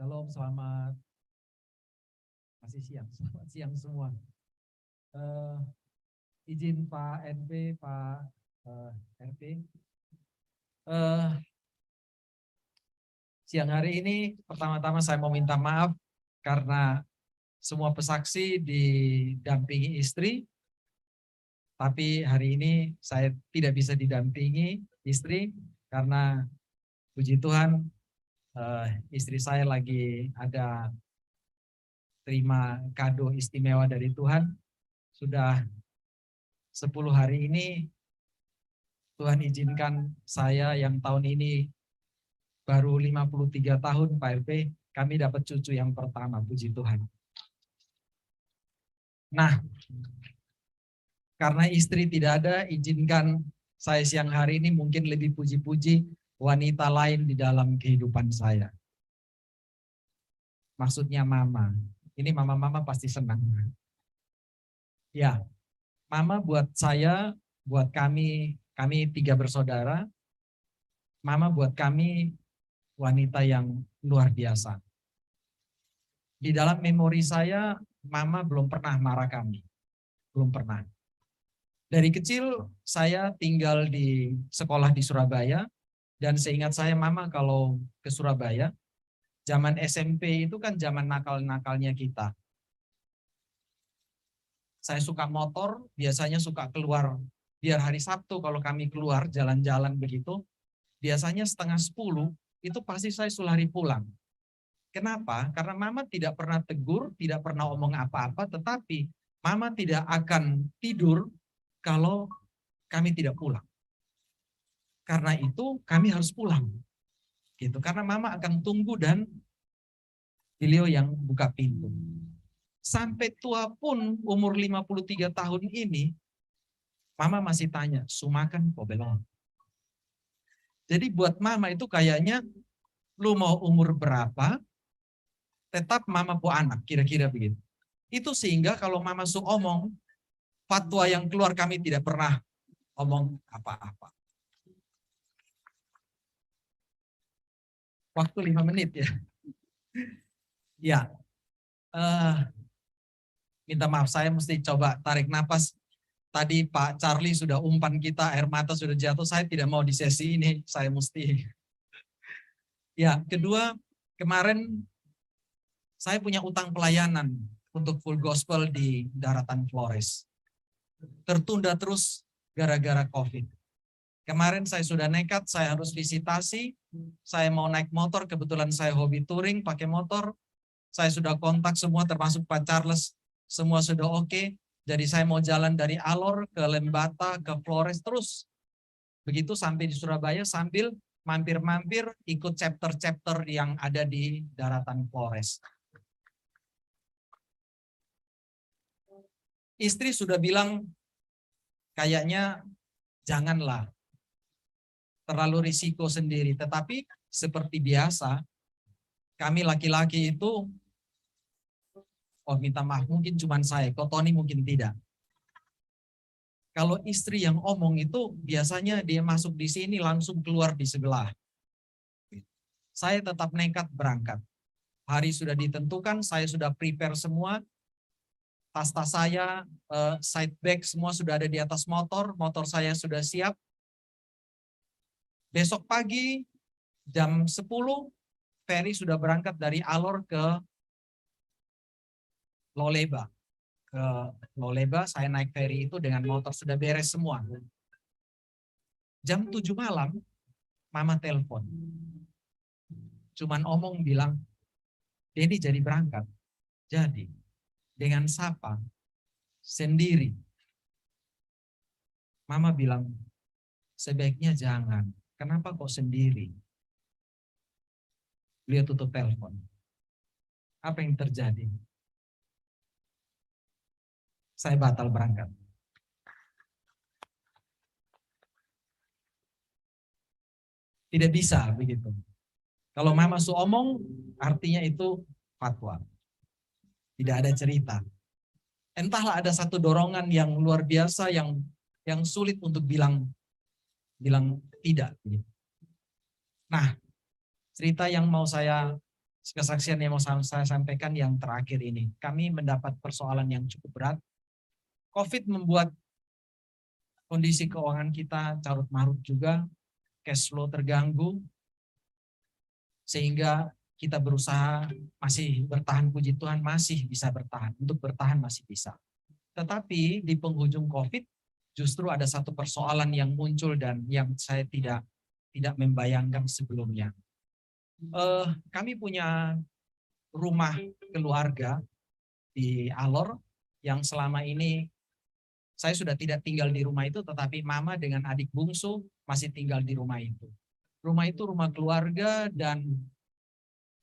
Shalom, selamat masih siang, selamat siang semua. Izin Pak NP, Pak RP. Siang hari ini pertama-tama saya mau minta maaf karena semua pesaksi didampingi istri, tapi hari ini saya tidak bisa didampingi istri karena puji Tuhan istri saya lagi ada terima kado istimewa dari Tuhan. Sudah 10 hari ini Tuhan izinkan saya yang tahun ini baru 53 tahun Pak RP, kami dapat cucu yang pertama, puji Tuhan. Nah, karena istri tidak ada, izinkan saya siang hari ini mungkin lebih puji-puji wanita lain di dalam kehidupan saya. Maksudnya mama. Ini mama-mama pasti senang. Ya, mama buat saya, buat kami 3 bersaudara, mama buat kami wanita yang luar biasa. Di dalam memori saya, mama belum pernah marah kami. Belum pernah. Dari kecil saya tinggal di sekolah di Surabaya, dan seingat saya mama kalau ke Surabaya, zaman SMP itu kan zaman nakal-nakalnya kita. Saya suka motor, biasanya suka keluar, biar hari Sabtu kalau kami keluar jalan-jalan begitu, biasanya 9:30 itu pasti saya sulari pulang. Kenapa? Karena mama tidak pernah tegur, tidak pernah omong apa-apa, tetapi mama tidak akan tidur kalau kami tidak pulang. Karena itu kami harus pulang. Gitu. Karena mama akan tunggu dan beliau yang buka pintu. Sampai tua pun umur 53 tahun ini, mama masih tanya, "Sumakan po belum?" Jadi buat mama itu kayaknya, lu mau umur berapa, tetap mama po anak, kira-kira begitu. Itu sehingga kalau mama su omong, fatwa yang keluar kami tidak pernah omong apa-apa. Waktu 5 menit ya. Ya, minta maaf saya mesti coba tarik napas. Tadi Pak Charlie sudah umpan kita, air mata sudah jatuh, saya tidak mau di sesi ini, saya mesti. Ya, kedua, kemarin saya punya utang pelayanan untuk full gospel di Daratan Flores. Tertunda terus gara-gara COVID. Kemarin saya sudah nekat, saya harus visitasi, saya mau naik motor, kebetulan saya hobi touring, pakai motor, saya sudah kontak semua termasuk Pak Charles, semua sudah oke. Jadi saya mau jalan dari Alor ke Lembata, ke Flores terus. Begitu sampai di Surabaya sambil mampir-mampir ikut chapter-chapter yang ada di Daratan Flores. Istri sudah bilang, kayaknya janganlah terlalu risiko sendiri. Tetapi seperti biasa, kami laki-laki itu, oh minta maaf, mungkin cuma saya, kok Tony mungkin tidak. Kalau istri yang omong itu, biasanya dia masuk di sini langsung keluar di sebelah. Saya tetap nekat berangkat. Hari sudah ditentukan, saya sudah prepare semua, tas-tas saya, side bag semua sudah ada di atas motor, motor saya sudah siap. Besok pagi jam 10, ferry sudah berangkat dari Alor ke Loleba. Ke Loleba, saya naik ferry itu dengan motor sudah beres semua. Jam 7 malam, mama telepon. Cuman omong bilang, Denny jadi berangkat. Jadi, dengan siapa? Sendiri. Mama bilang, sebaiknya jangan. Kenapa kok sendiri? Beliau tutup telepon. Apa yang terjadi? Saya batal berangkat. Tidak bisa begitu. Kalau mama su omong, artinya itu fatwa. Tidak ada cerita. Entahlah ada satu dorongan yang luar biasa yang sulit untuk bilang tidak. Nah, cerita yang mau saya kesaksian yang mau saya sampaikan yang terakhir ini. Kami mendapat persoalan yang cukup berat. COVID membuat kondisi keuangan kita carut marut juga, cash flow terganggu, sehingga kita berusaha masih bertahan, puji Tuhan masih bisa bertahan, untuk bertahan masih bisa. Tetapi di penghujung COVID justru ada satu persoalan yang muncul dan yang saya tidak membayangkan sebelumnya. Kami punya rumah keluarga di Alor yang selama ini saya sudah tidak tinggal di rumah itu, tetapi mama dengan adik bungsu masih tinggal di rumah itu. Rumah itu rumah keluarga dan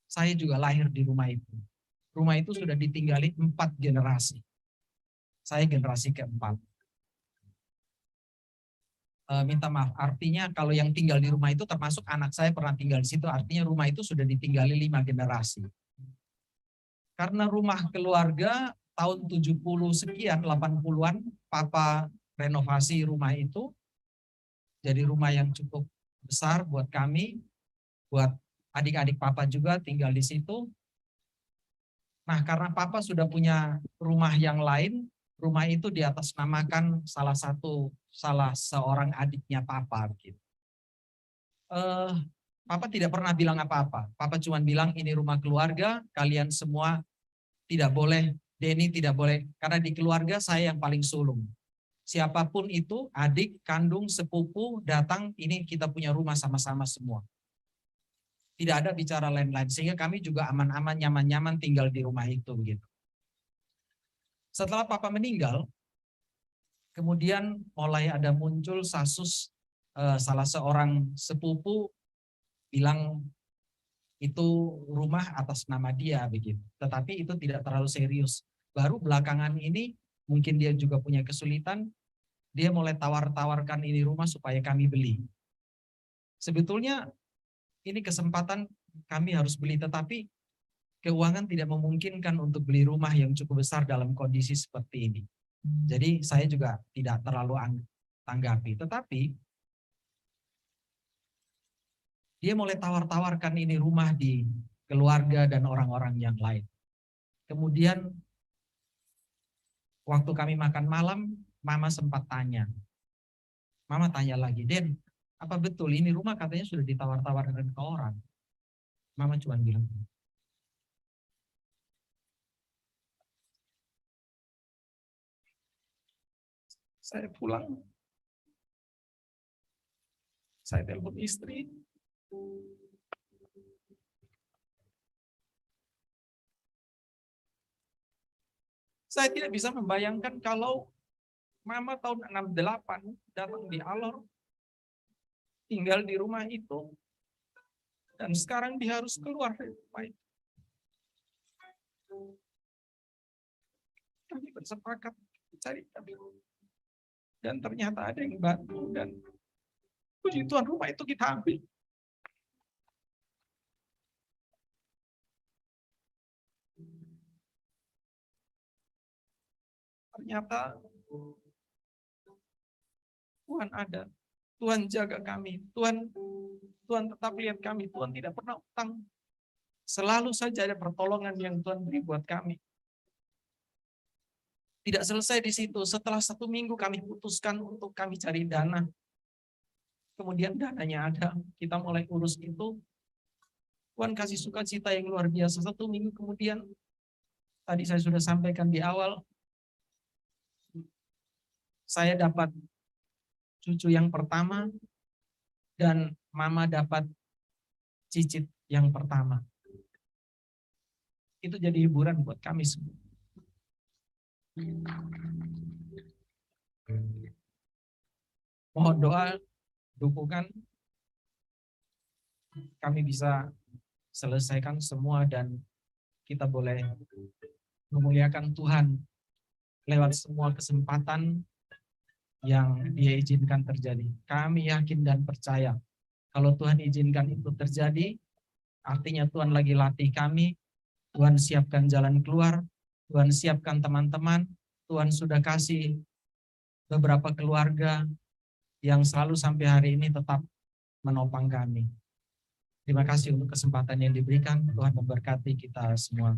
saya juga lahir di rumah itu. Rumah itu sudah ditinggali 4 generasi. Saya generasi keempat. Minta maaf, artinya kalau yang tinggal di rumah itu termasuk anak saya pernah tinggal di situ, artinya rumah itu sudah ditinggali 5 generasi. Karena rumah keluarga tahun 70 sekian, 80-an, papa renovasi rumah itu, jadi rumah yang cukup besar buat kami, buat adik-adik papa juga tinggal di situ. Nah, karena papa sudah punya rumah yang lain, rumah itu diatasnamakan salah seorang adiknya papa gitu. Papa tidak pernah bilang apa-apa. Papa cuma bilang ini rumah keluarga, kalian semua tidak boleh, Denny tidak boleh, karena di keluarga saya yang paling sulung. Siapapun itu, adik, kandung, sepupu, datang, ini kita punya rumah sama-sama semua. Tidak ada bicara lain-lain, sehingga kami juga aman-aman, nyaman-nyaman tinggal di rumah itu gitu. Setelah papa meninggal, kemudian mulai ada muncul kasus salah seorang sepupu bilang itu rumah atas nama dia begitu. Tetapi itu tidak terlalu serius. Baru belakangan ini mungkin dia juga punya kesulitan, dia mulai tawar-tawarkan ini rumah supaya kami beli. Sebetulnya ini kesempatan kami harus beli, tetapi keuangan tidak memungkinkan untuk beli rumah yang cukup besar dalam kondisi seperti ini. Jadi saya juga tidak terlalu tanggapi. Tetapi dia mulai tawar-tawarkan ini rumah di keluarga dan orang-orang yang lain. Kemudian waktu kami makan malam, mama sempat tanya. Mama tanya lagi, Den, apa betul ini rumah katanya sudah ditawar-tawarkan ke orang? Mama cuma bilang, saya pulang, saya telepon istri, saya tidak bisa membayangkan kalau mama tahun 68 datang di Alor, tinggal di rumah itu, dan sekarang dia harus keluar dari rumah itu. Kami bersepakat cari kami. Dan ternyata ada yang bantu, dan puji Tuhan rumah itu kita ambil. Ternyata Tuhan ada, Tuhan jaga kami, Tuhan tetap lihat kami, Tuhan tidak pernah utang. Selalu saja ada pertolongan yang Tuhan beri buat kami. Tidak selesai di situ, setelah 1 minggu kami putuskan untuk kami cari dana. Kemudian dananya ada, kita mulai urus itu. Tuhan kasih sukacita yang luar biasa. 1 minggu kemudian, tadi saya sudah sampaikan di awal, saya dapat cucu yang pertama, dan mama dapat cicit yang pertama. Itu jadi hiburan buat kami semua. Mohon doa, dukungan, kami bisa selesaikan semua dan kita boleh memuliakan Tuhan lewat semua kesempatan yang Dia izinkan terjadi. Kami yakin dan percaya kalau Tuhan izinkan itu terjadi, artinya Tuhan lagi latih kami, Tuhan siapkan jalan keluar, Tuhan siapkan teman-teman, Tuhan sudah kasih beberapa keluarga yang selalu sampai hari ini tetap menopang kami. Terima kasih untuk kesempatan yang diberikan. Tuhan memberkati kita semua.